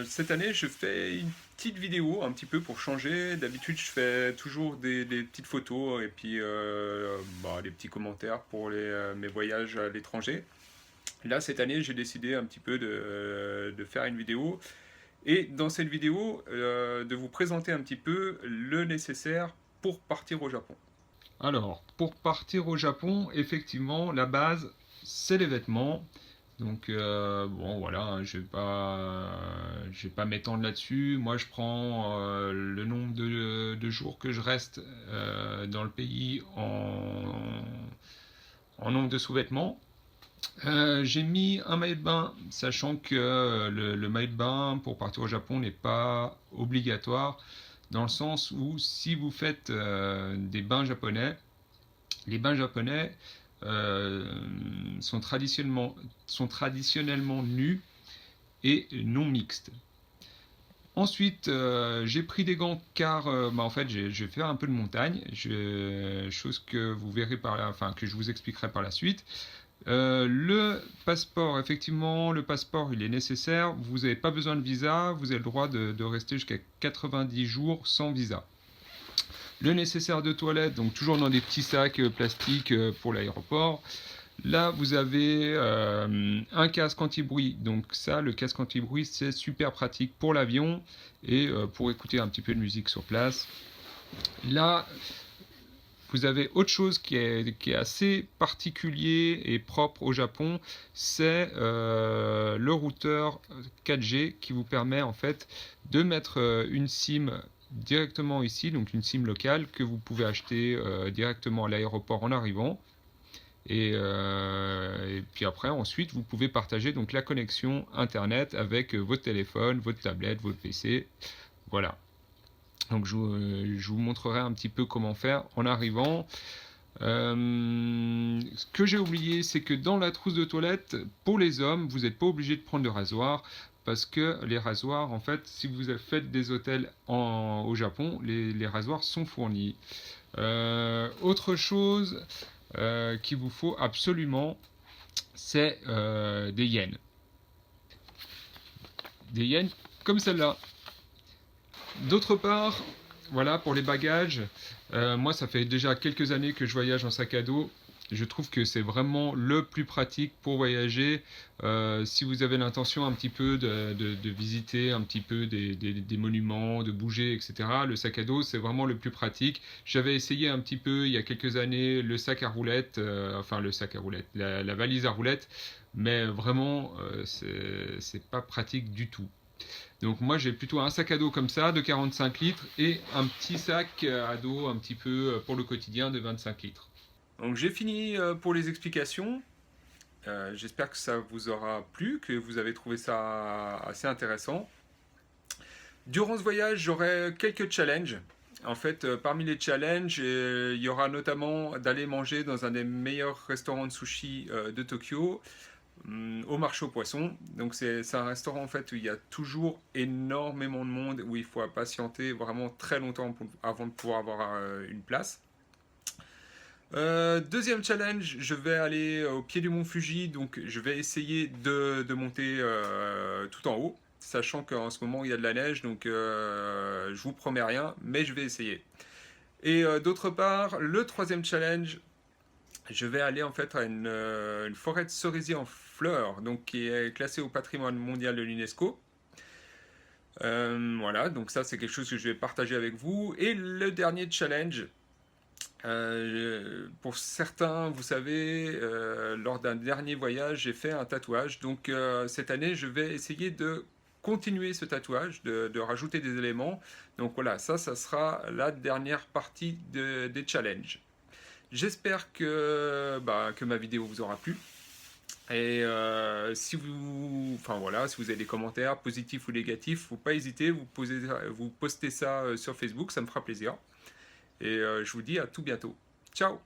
Cette année, je fais une petite vidéo un petit peu pour changer. D'habitude, je fais toujours des petites photos et puis des petits commentaires pour mes voyages à l'étranger. Là, cette année, j'ai décidé un petit peu de faire une vidéo et dans cette vidéo, de vous présenter un petit peu le nécessaire pour partir au Japon. Alors, pour partir au Japon, effectivement, la base, c'est les vêtements. Donc, bon, voilà, hein, je vais pas m'étendre là-dessus. Moi, je prends le nombre de jours que je reste dans le pays en nombre de sous-vêtements. J'ai mis un maillot de bain, sachant que le maillot de bain pour partir au Japon n'est pas obligatoire, dans le sens où si vous faites des bains japonais, les bains japonais euh, sont traditionnellement nus et non mixtes. Ensuite, j'ai pris des gants car en fait, je vais faire un peu de montagne, chose que vous verrez enfin que je vous expliquerai par la suite. Le passeport, effectivement, le passeport il est nécessaire. Vous n'avez pas besoin de visa, vous avez le droit de rester jusqu'à 90 jours sans visa. Le nécessaire de toilette, donc toujours dans des petits sacs plastiques pour l'aéroport. Là, vous avez un casque anti-bruit. Donc ça, le casque anti-bruit, c'est super pratique pour l'avion et pour écouter un petit peu de musique sur place. Là, vous avez autre chose qui est assez particulier et propre au Japon, c'est le routeur 4G qui vous permet en fait de mettre une SIM directement ici, donc une SIM locale que vous pouvez acheter directement à l'aéroport en arrivant. Et puis après, ensuite, vous pouvez partager donc la connexion Internet avec votre téléphone, votre tablette, votre PC. Voilà. Donc je vous montrerai un petit peu comment faire en arrivant. Ce que j'ai oublié, c'est que dans la trousse de toilette, pour les hommes, vous n'êtes pas obligé de prendre de rasoir. Parce que les rasoirs, en fait, si vous faites des hôtels au Japon, les rasoirs sont fournis. Autre chose qu'il vous faut absolument, c'est des yens. Des yens comme celle-là. D'autre part, voilà, pour les bagages, moi ça fait déjà quelques années que je voyage en sac à dos. Je trouve que c'est vraiment le plus pratique pour voyager. Si vous avez l'intention un petit peu de visiter un petit peu des monuments, de bouger, etc., le sac à dos, c'est vraiment le plus pratique. J'avais essayé un petit peu il y a quelques années le sac à roulettes, la valise à roulettes, mais vraiment, c'est pas pratique du tout. Donc moi j'ai plutôt un sac à dos comme ça de 45 litres et un petit sac à dos un petit peu pour le quotidien de 25 litres. Donc j'ai fini pour les explications. J'espère que ça vous aura plu, que vous avez trouvé ça assez intéressant. Durant ce voyage, j'aurai quelques challenges. En fait, parmi les challenges, il y aura notamment d'aller manger dans un des meilleurs restaurants de sushi de Tokyo, au marché aux poissons. Donc c'est un restaurant en fait où il y a toujours énormément de monde, où il faut patienter vraiment très longtemps avant de pouvoir avoir une place. Deuxième challenge, je vais aller au pied du mont Fuji, donc je vais essayer de monter tout en haut, sachant qu'en ce moment il y a de la neige, donc je vous promets rien, mais je vais essayer. Et d'autre part, le troisième challenge, je vais aller en fait à une forêt de cerisier en fleurs, donc qui est classée au patrimoine mondial de l'UNESCO. Voilà, donc ça c'est quelque chose que je vais partager avec vous. Et le dernier challenge, pour certains, vous savez, lors d'un dernier voyage, j'ai fait un tatouage. Donc cette année, je vais essayer de continuer ce tatouage, de rajouter des éléments. Donc voilà, ça sera la dernière partie des challenges. J'espère que ma vidéo vous aura plu. Et si si vous avez des commentaires positifs ou négatifs, faut pas hésiter, vous postez ça sur Facebook, ça me fera plaisir. Et je vous dis à tout bientôt. Ciao!